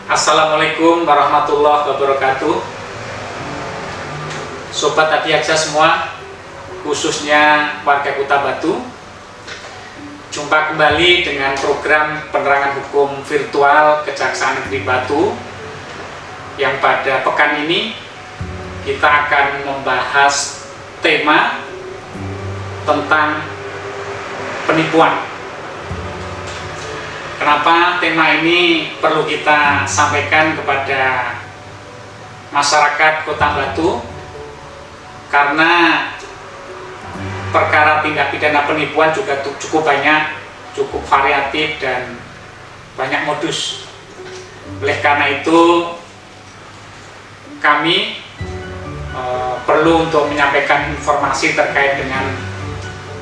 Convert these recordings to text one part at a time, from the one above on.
Assalamualaikum warahmatullahi wabarakatuh. Sobat Adiaksa semua, khususnya warga Kota Batu, jumpa kembali dengan program penerangan hukum virtual Kejaksaan Negeri Batu, yang pada pekan ini kita akan membahas tema tentang penipuan. Kenapa tema ini perlu kita sampaikan kepada masyarakat Kota Batu? Karena perkara tindak pidana penipuan juga cukup banyak, cukup variatif dan banyak modus. Oleh karena itu kami perlu untuk menyampaikan informasi terkait dengan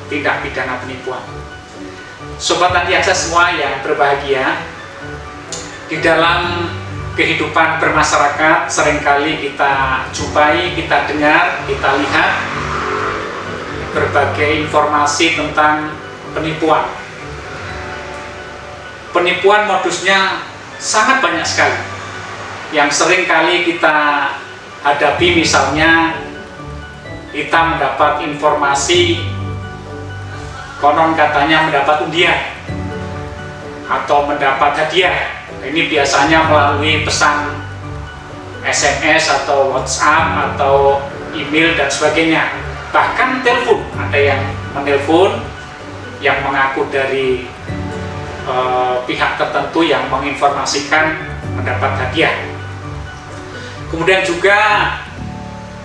tindak pidana penipuan. Sobat Adiaksa semua yang berbahagia, di dalam kehidupan bermasyarakat seringkali kita jumpai, kita dengar, kita lihat berbagai informasi tentang penipuan. Penipuan modusnya sangat banyak sekali. Yang seringkali kita hadapi, misalnya kita mendapat informasi konon katanya mendapat undian atau mendapat hadiah. Ini biasanya melalui pesan SMS atau WhatsApp atau email dan sebagainya. Bahkan telepon, ada yang menelpon yang mengaku dari pihak tertentu yang menginformasikan mendapat hadiah. Kemudian juga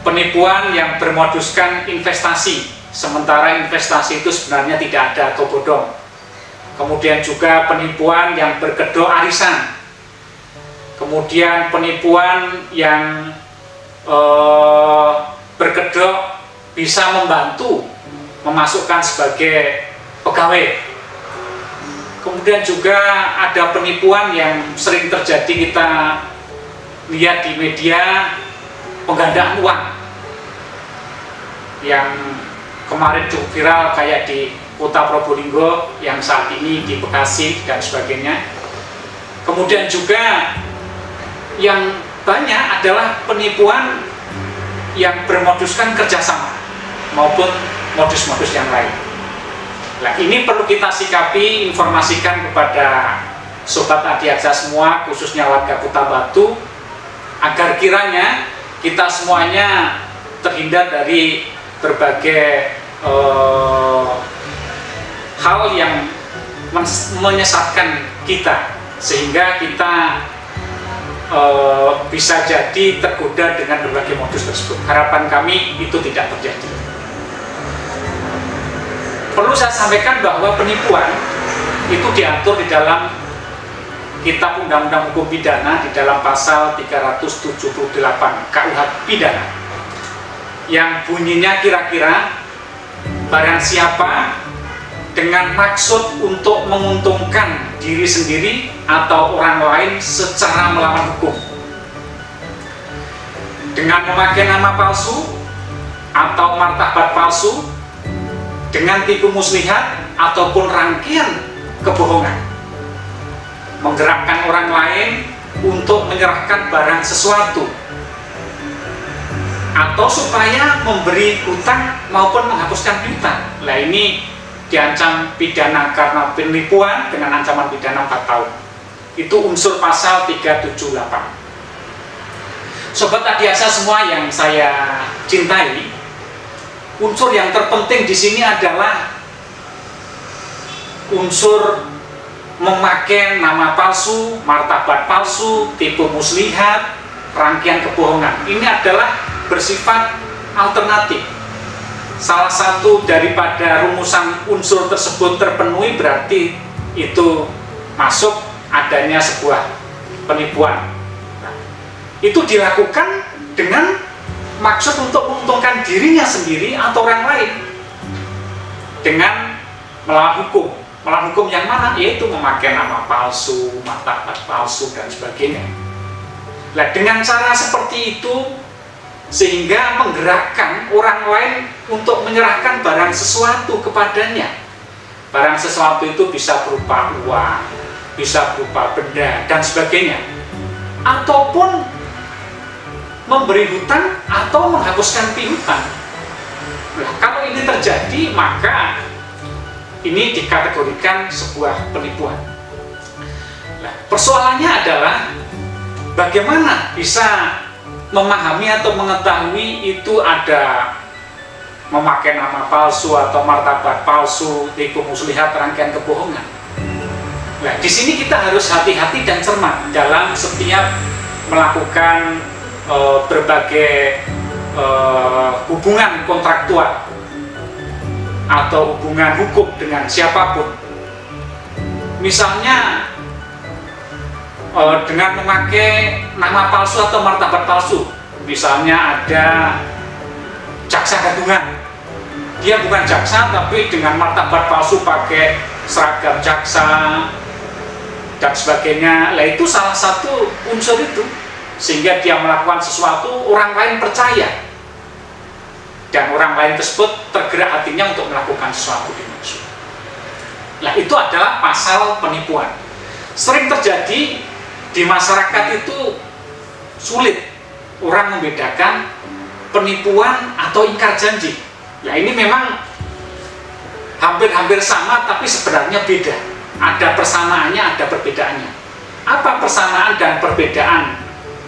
penipuan yang bermoduskan investasi, sementara investasi itu sebenarnya tidak ada atau bodong. Kemudian juga penipuan yang berkedok arisan. Kemudian penipuan yang berkedok bisa membantu memasukkan sebagai pegawai. Kemudian juga ada penipuan yang sering terjadi, kita lihat di media, penggandaan uang yang kemarin cukup viral kayak di Kota Probolinggo, yang saat ini di Bekasi dan sebagainya. Kemudian juga yang banyak adalah penipuan yang bermoduskan kerjasama maupun modus-modus yang lain. Nah, ini perlu kita sikapi, informasikan kepada Sobat Adiaksa semua, khususnya warga Kota Batu, agar kiranya kita semuanya terhindar dari berbagai hal yang menyesatkan kita, sehingga kita bisa jadi tergoda dengan berbagai modus tersebut. Harapan kami itu tidak terjadi. Perlu saya sampaikan bahwa penipuan itu diatur di dalam Kitab Undang-Undang Hukum Pidana di dalam pasal 378 KUH Pidana, yang bunyinya kira-kira barang siapa dengan maksud untuk menguntungkan diri sendiri atau orang lain secara melawan hukum, dengan memakai nama palsu atau martabat palsu, dengan tipu muslihat ataupun rangkaian kebohongan, menggerakkan orang lain untuk menyerahkan barang sesuatu, atau supaya memberi hutang maupun menghapuskan piutang. Nah, ini diancam pidana karena penipuan dengan ancaman pidana 4 tahun. Itu unsur pasal 378. Sobat Adiaksa semua yang saya cintai, unsur yang terpenting di sini adalah unsur memakai nama palsu, martabat palsu, tipu muslihat, rangkaian kebohongan. Ini adalah bersifat alternatif. Salah satu daripada rumusan unsur tersebut terpenuhi, berarti itu masuk adanya sebuah penipuan. Nah, itu dilakukan dengan maksud untuk menguntungkan dirinya sendiri atau orang lain dengan melawan hukum. Melawan hukum yang mana? Yaitu memakai nama palsu, martabat palsu dan sebagainya. Nah, dengan cara seperti itu sehingga menggerakkan orang lain untuk menyerahkan barang sesuatu kepadanya. Barang sesuatu itu bisa berupa uang, bisa berupa benda dan sebagainya. ataupun memberi hutang atau menghapuskan piutang. Nah, kalau ini terjadi, maka ini dikategorikan sebuah penipuan. Nah, persoalannya adalah bagaimana bisa memahami atau mengetahui itu ada memakai nama palsu atau martabat palsu, tipu muslihat, rangkaian kebohongan. Nah, di sini kita harus hati-hati dan cermat dalam setiap melakukan berbagai hubungan kontraktual atau hubungan hukum dengan siapapun. Misalnya dengan memakai nama palsu atau martabat palsu. Misalnya ada jaksa gabungan, dia bukan jaksa tapi dengan martabat palsu, pakai seragam jaksa dan sebagainya. Lah, itu salah satu unsur itu, sehingga dia melakukan sesuatu, orang lain percaya dan orang lain tersebut tergerak hatinya untuk melakukan sesuatu dimaksud. Nah, itu adalah pasal penipuan. Sering terjadi di masyarakat, itu sulit orang membedakan penipuan atau ingkar janji. Nah, ini memang hampir-hampir sama, tapi sebenarnya beda. Ada persamaannya, ada perbedaannya. Apa persamaan dan perbedaan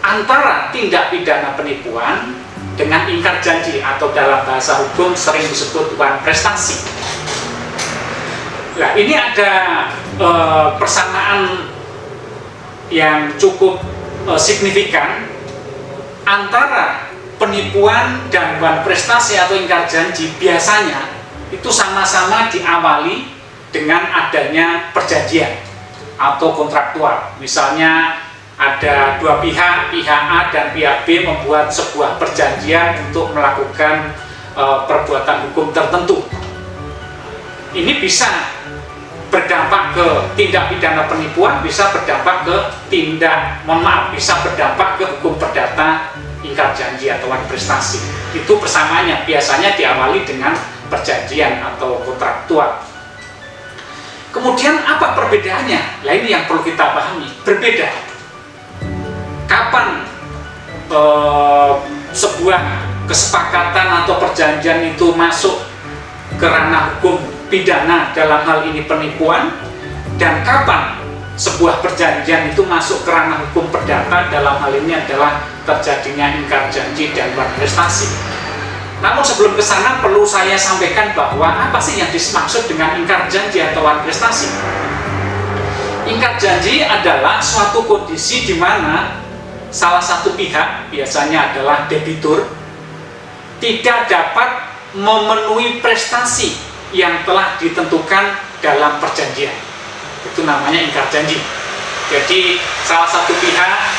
antara tindak pidana penipuan dengan ingkar janji, atau dalam bahasa hukum sering disebut wan prestasi? Nah, ini ada persamaan yang cukup signifikan antara penipuan dan wan prestasi atau ingkar janji. Biasanya itu sama-sama diawali dengan adanya perjanjian atau kontraktual. Misalnya ada dua pihak, pihak A dan pihak B membuat sebuah perjanjian untuk melakukan perbuatan hukum tertentu. Ini bisa berdampak ke tindak pidana penipuan, bisa berdampak ke bisa berdampak ke hukum perdata ingkar janji atau wan prestasi. Itu persamaannya, biasanya diawali dengan perjanjian atau kontraktual. Kemudian apa perbedaannya? Nah, ini yang perlu kita pahami. Berbeda. Kapan sebuah kesepakatan atau perjanjian itu masuk ke ranah hukum pidana, dalam hal ini penipuan, dan kapan sebuah perjanjian itu masuk ke ranah hukum perdata, dalam hal ini adalah terjadinya ingkar janji dan wan prestasi. Namun sebelum ke sana perlu saya sampaikan bahwa apa sih yang dimaksud dengan ingkar janji atau wan prestasi? Ingkar janji adalah suatu kondisi di mana salah satu pihak, biasanya adalah debitur, tidak dapat memenuhi prestasi yang telah ditentukan dalam perjanjian. Itu namanya ingkar janji. Jadi salah satu pihak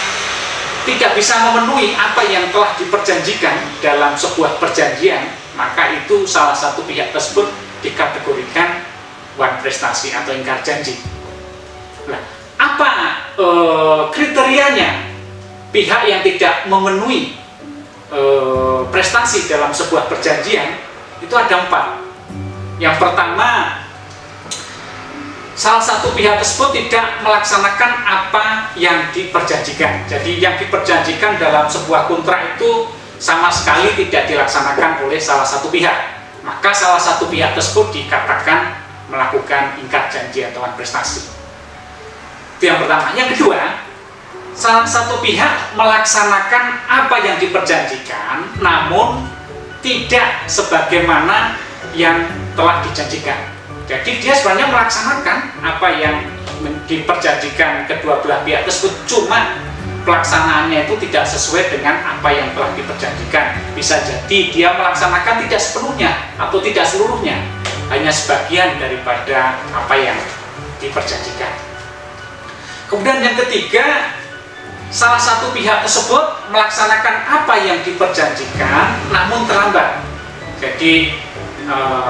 tidak bisa memenuhi apa yang telah diperjanjikan dalam sebuah perjanjian, maka itu salah satu pihak tersebut dikategorikan wan prestasi atau ingkar janji. Nah, apa kriterianya pihak yang tidak memenuhi prestasi dalam sebuah perjanjian? Itu ada 4. Yang pertama, salah satu pihak tersebut tidak melaksanakan apa yang diperjanjikan. Jadi yang diperjanjikan dalam sebuah kontrak itu sama sekali tidak dilaksanakan oleh salah satu pihak. Maka salah satu pihak tersebut dikatakan melakukan ingkar janji atau wan prestasi. Itu yang pertama. Yang kedua, salah satu pihak melaksanakan apa yang diperjanjikan, namun tidak sebagaimana yang telah dijanjikan. Jadi dia sebenarnya melaksanakan apa yang diperjanjikan kedua belah pihak tersebut, cuma pelaksanaannya itu tidak sesuai dengan apa yang telah diperjanjikan. Bisa jadi dia melaksanakan tidak sepenuhnya atau tidak seluruhnya, hanya sebagian daripada apa yang diperjanjikan. Kemudian yang ketiga, salah satu pihak tersebut melaksanakan apa yang diperjanjikan namun terlambat. Jadi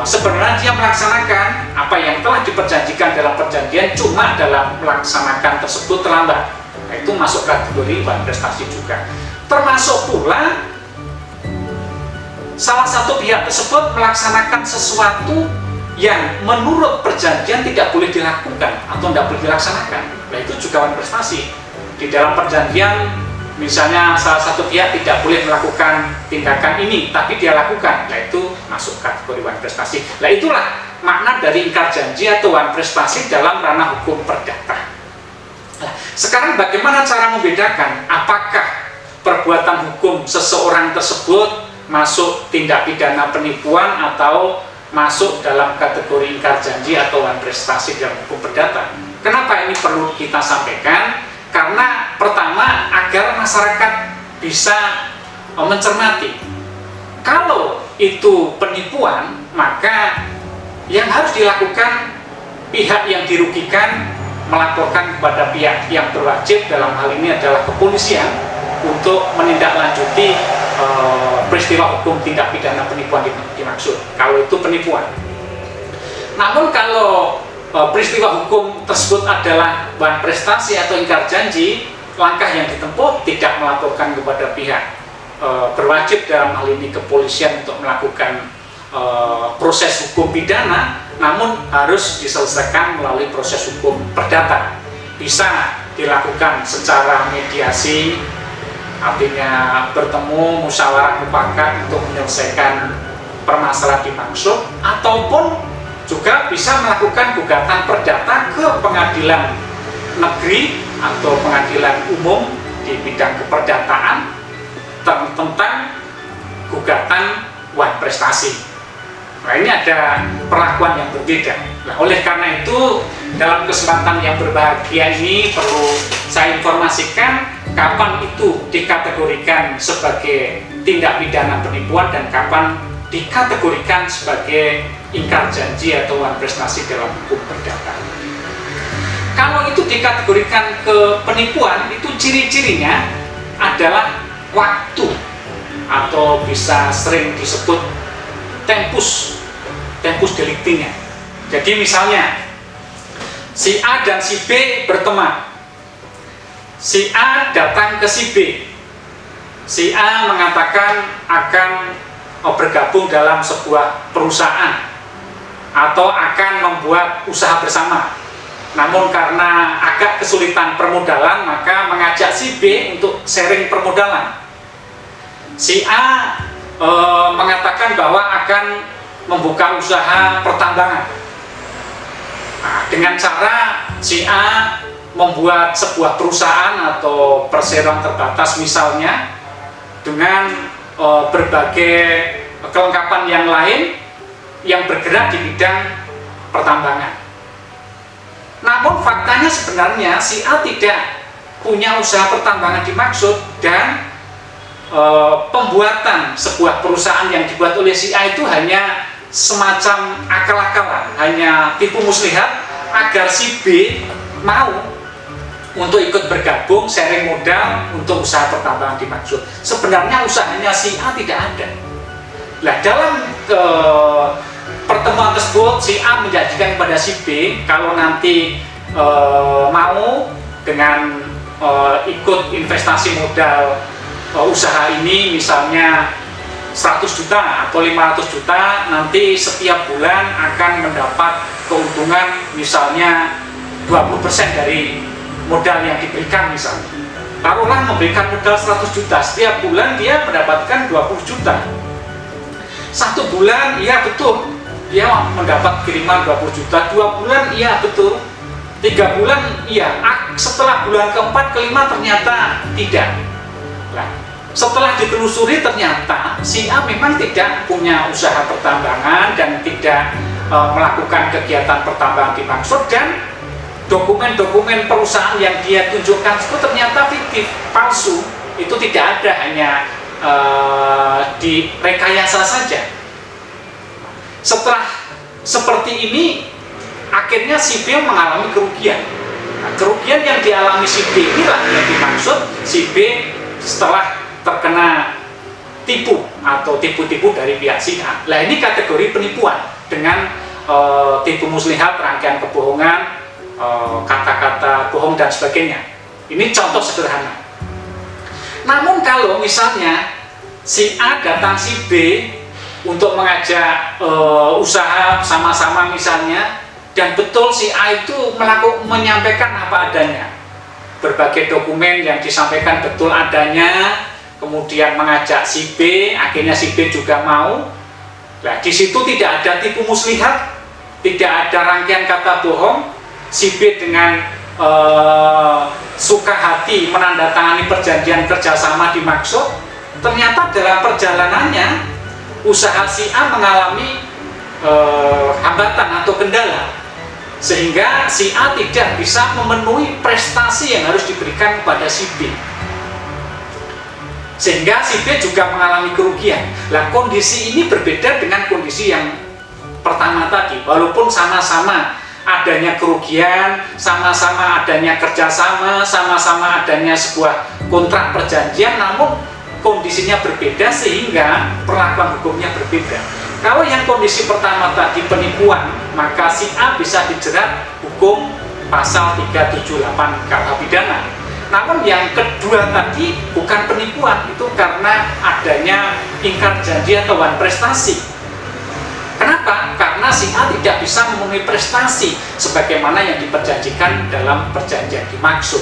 sebenarnya dia melaksanakan apa yang telah diperjanjikan dalam perjanjian, cuma dalam melaksanakan tersebut terlambat. Nah, itu masuk kategori wan prestasi juga. Termasuk pula salah satu pihak tersebut melaksanakan sesuatu yang menurut perjanjian tidak boleh dilakukan atau tidak boleh dilaksanakan. Nah, itu juga wan prestasi. di dalam perjanjian, misalnya salah satu pihak tidak boleh melakukan tindakan ini, tapi dia lakukan, nah itu masuk kategori wan prestasi. Nah itulah makna dari ingkar janji atau wan prestasi dalam ranah hukum perdata. Nah, sekarang bagaimana cara membedakan apakah perbuatan hukum seseorang tersebut masuk tindak pidana penipuan atau masuk dalam kategori ingkar janji atau wan prestasi dalam hukum perdata? Kenapa ini perlu kita sampaikan? Karena pertama, agar masyarakat bisa mencermati. Kalau itu penipuan, maka yang harus dilakukan pihak yang dirugikan melaporkan kepada pihak yang berwajib, dalam hal ini adalah kepolisian, untuk menindaklanjuti peristiwa hukum tindak pidana penipuan dimaksud, kalau itu penipuan. Namun kalau peristiwa hukum tersebut adalah wan prestasi atau ingkar janji, langkah yang ditempuh tidak melaporkan kepada pihak berwajib, dalam hal ini kepolisian, untuk melakukan proses hukum pidana, namun harus diselesaikan melalui proses hukum perdata. Bisa dilakukan secara mediasi, artinya bertemu, musyawarah mufakat untuk menyelesaikan permasalahan dimaksud, ataupun juga bisa melakukan gugatan perdata ke pengadilan negeri atau pengadilan umum di bidang keperdataan tentang gugatan wan prestasi. Nah ini ada perlakuan yang berbeda. Nah, oleh karena itu dalam kesempatan yang berbahagia ini perlu saya informasikan kapan itu dikategorikan sebagai tindak pidana penipuan dan kapan dikategorikan sebagai ingkar janji atau wan prestasi dalam hukum perdata. Kalau itu dikategorikan ke penipuan, itu ciri-cirinya adalah waktu, atau bisa sering disebut tempus delictinya. Jadi misalnya si A dan si B berteman, si A datang ke si B, si A mengatakan akan bergabung dalam sebuah perusahaan atau akan membuat usaha bersama. Namun karena agak kesulitan permodalan, maka mengajak si B untuk sharing permodalan. Si A mengatakan bahwa akan membuka usaha pertambangan. Nah, dengan cara si A membuat sebuah perusahaan atau perseroan terbatas misalnya, dengan berbagai kelengkapan yang lain yang bergerak di bidang pertambangan. Namun faktanya sebenarnya si A tidak punya usaha pertambangan dimaksud, dan pembuatan sebuah perusahaan yang dibuat oleh si A itu hanya semacam akal-akalan, hanya tipu muslihat agar si B mau untuk ikut bergabung sharing modal untuk usaha pertambangan dimaksud. Sebenarnya usahanya si A tidak ada. Nah, dalam pertemuan tersebut si A menjanjikan kepada si B kalau nanti mau dengan ikut investasi modal usaha ini, misalnya 100 juta atau 500 juta, nanti setiap bulan akan mendapat keuntungan misalnya 20% dari modal yang diberikan. Misalnya taruhlah memberikan modal 100 juta, setiap bulan dia mendapatkan 20 juta. Satu bulan, iya betul, dia mendapat kiriman 20 juta. 2 bulan, iya betul. 3 bulan, iya. Setelah bulan keempat, kelima ternyata tidak. Nah, setelah ditelusuri ternyata si A memang tidak punya usaha pertambangan dan tidak melakukan kegiatan pertambangan dimaksud, dan dokumen-dokumen perusahaan yang dia tunjukkan itu ternyata fiktif, palsu. Itu tidak ada, hanya direkayasa saja. Setelah seperti ini, akhirnya si B mengalami kerugian. Nah, kerugian yang dialami si B inilah yang dimaksud si B setelah terkena tipu atau tipu-tipu dari pihak si A. Nah, ini kategori penipuan dengan tipu muslihat, rangkaian kebohongan, kata-kata bohong dan sebagainya. Ini contoh sederhana. Namun kalau misalnya si A datang si B untuk mengajak usaha sama-sama misalnya, dan betul si A itu menyampaikan apa adanya, berbagai dokumen yang disampaikan betul adanya, kemudian mengajak si B, akhirnya si B juga mau. Nah, di situ tidak ada tipu muslihat, tidak ada rangkaian kata bohong. Si B dengan suka hati menandatangani perjanjian kerjasama dimaksud. Ternyata dalam perjalanannya usaha si A mengalami hambatan atau kendala, sehingga si A tidak bisa memenuhi prestasi yang harus diberikan kepada si B, sehingga si B juga mengalami kerugian. Nah, kondisi ini berbeda dengan kondisi yang pertama tadi. Walaupun sama-sama adanya kerugian, sama-sama adanya kerjasama, sama-sama adanya sebuah kontrak perjanjian, namun kondisinya berbeda sehingga perlakuan hukumnya berbeda. Kalau yang kondisi pertama tadi penipuan, maka si A bisa dijerat hukum pasal 378 KUH pidana. Namun yang kedua tadi bukan penipuan, itu karena adanya ingkar janji atau wan prestasi. Kenapa? Karena si A tidak bisa memenuhi prestasi sebagaimana yang diperjanjikan dalam perjanjian dimaksud.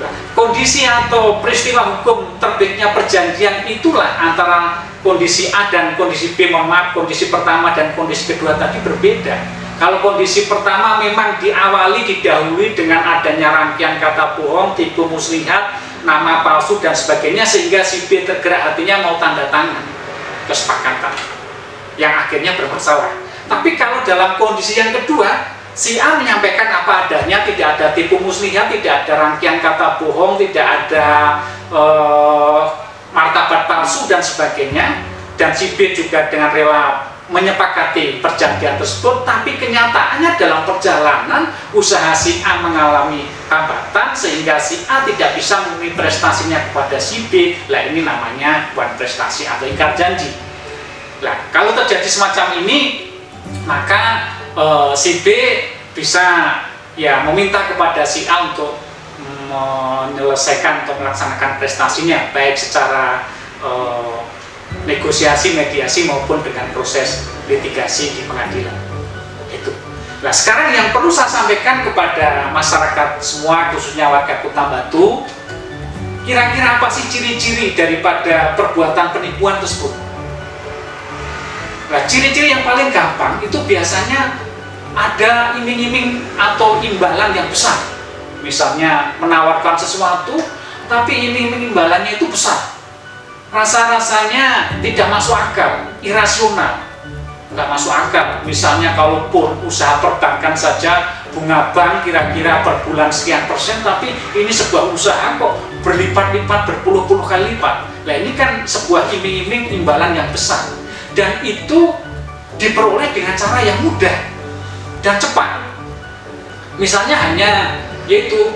Nah, kondisi atau peristiwa hukum terbitnya perjanjian itulah antara kondisi A dan kondisi B, kondisi pertama dan kondisi kedua tadi berbeda. Kalau kondisi pertama memang diawali, didahului dengan adanya rangkaian kata bohong, tipu muslihat, nama palsu dan sebagainya, sehingga si B tergerak hatinya mau tanda tangan kesepakatan yang akhirnya bermasalah. Tapi kalau dalam kondisi yang kedua, si A menyampaikan apa adanya, tidak ada tipu muslihat, tidak ada rangkaian kata bohong, tidak ada martabat palsu dan sebagainya, dan si B juga dengan rela menyepakati perjanjian tersebut. Tapi kenyataannya dalam perjalanan usaha si A mengalami hambatan sehingga si A tidak bisa memenuhi prestasinya kepada si B. Lah, ini namanya wan prestasi atau ingkar janji. Nah, kalau terjadi semacam ini, maka si B bisa ya meminta kepada si A untuk menyelesaikan atau melaksanakan prestasinya, baik secara negosiasi, mediasi maupun dengan proses litigasi di pengadilan. Itu. Nah, sekarang yang perlu saya sampaikan kepada masyarakat semua, khususnya warga Kota Batu, kira-kira apa sih ciri-ciri daripada perbuatan penipuan tersebut? Nah, ciri-ciri yang paling gampang itu biasanya ada iming-iming atau imbalan yang besar. Misalnya menawarkan sesuatu, tapi iming-iming imbalannya itu besar. Rasa-rasanya tidak masuk akal, irasional, nggak masuk akal. Misalnya kalaupun usaha perbankan saja, bunga bank kira-kira per bulan sekian persen, tapi ini sebuah usaha kok berlipat-lipat, berpuluh-puluh kali lipat. Nah, ini kan sebuah iming-iming imbalan yang besar. Dan itu diperoleh dengan cara yang mudah dan cepat. Misalnya hanya yaitu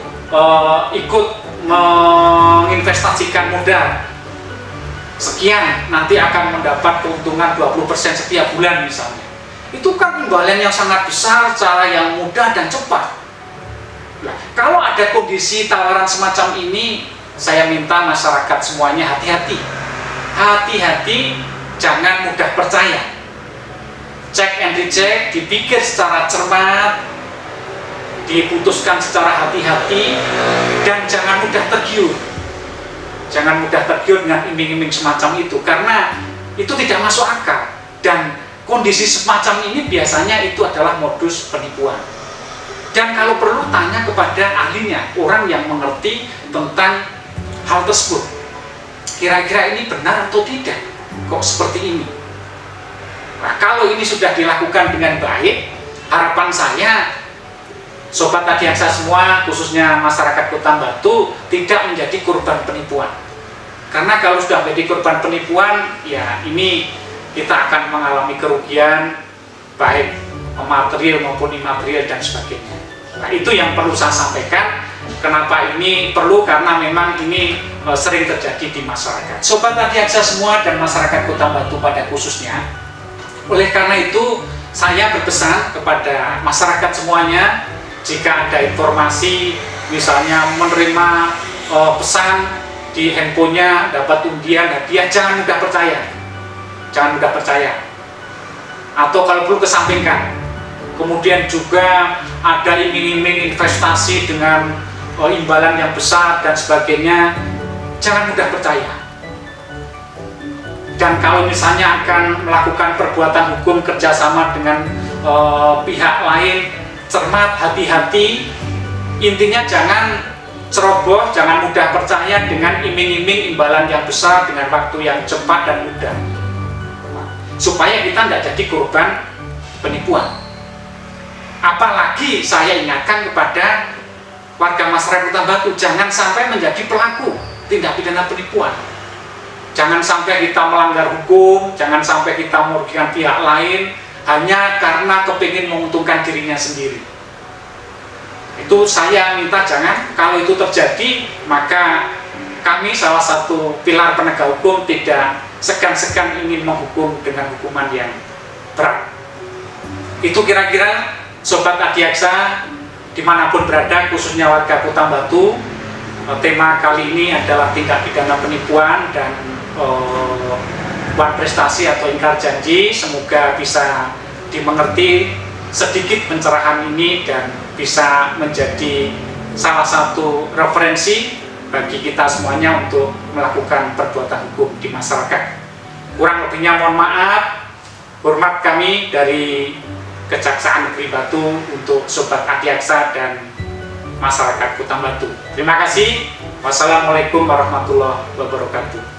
ikut menginvestasikan modal sekian, nanti akan mendapat keuntungan 20% setiap bulan misalnya. Itu kan imbalan yang sangat besar, cara yang mudah dan cepat. Nah, kalau ada kondisi tawaran semacam ini, saya minta masyarakat semuanya hati-hati. Hati-hati, jangan mudah percaya. Cek and recheck, dipikir secara cermat, diputuskan secara hati-hati, dan jangan mudah tergiur. Jangan mudah tergiur dengan iming-iming semacam itu, karena itu tidak masuk akal. Dan kondisi semacam ini biasanya itu adalah modus penipuan. Dan kalau perlu tanya kepada ahlinya, orang yang mengerti tentang hal tersebut. Kira-kira ini benar atau tidak? Kok seperti ini? Nah, kalau ini sudah dilakukan dengan baik, harapan saya Sobat Adiaksa semua, khususnya masyarakat Kota Batu, tidak menjadi korban penipuan. Karena kalau sudah menjadi korban penipuan, ya ini kita akan mengalami kerugian baik material maupun imaterial dan sebagainya. Nah, itu yang perlu saya sampaikan. Kenapa ini perlu? Karena memang ini sering terjadi di masyarakat. Sobat Adiaksa semua dan masyarakat Kota Batu pada khususnya. Oleh karena itu, saya berpesan kepada masyarakat semuanya, jika ada informasi, misalnya menerima pesan di handphonenya dapat undian hadiah, jangan mudah percaya. Jangan mudah percaya. Atau kalau perlu kesampingkan. Kemudian juga ada iming-iming investasi dengan imbalan yang besar dan sebagainya, jangan mudah percaya. Dan kalau misalnya akan melakukan perbuatan hukum kerjasama dengan pihak lain, cermat, hati-hati. Intinya jangan ceroboh, jangan mudah percaya dengan iming-iming imbalan yang besar dengan waktu yang cepat dan mudah, supaya kita tidak jadi korban penipuan. Apalagi saya ingatkan kepada warga masyarakat Kota Batu, jangan sampai menjadi pelaku tindak pidana penipuan. Jangan sampai kita melanggar hukum, jangan sampai kita merugikan pihak lain hanya karena kepingin menguntungkan dirinya sendiri. Itu saya minta jangan. Kalau itu terjadi, maka kami salah satu pilar penegak hukum tidak segan-segan ingin menghukum dengan hukuman yang berat. Itu kira-kira Sobat Adiaksa dimanapun berada, khususnya warga Kota Batu, tema kali ini adalah tindak pidana penipuan dan uang prestasi atau ingkar janji. Semoga bisa dimengerti sedikit pencerahan ini dan bisa menjadi salah satu referensi bagi kita semuanya untuk melakukan perbuatan hukum di masyarakat. Kurang lebihnya mohon maaf. Hormat kami dari Kejaksaan Negeri Batu untuk Sobat Adiaksa dan masyarakat Kota Batu. Terima kasih. Wassalamualaikum warahmatullahi wabarakatuh.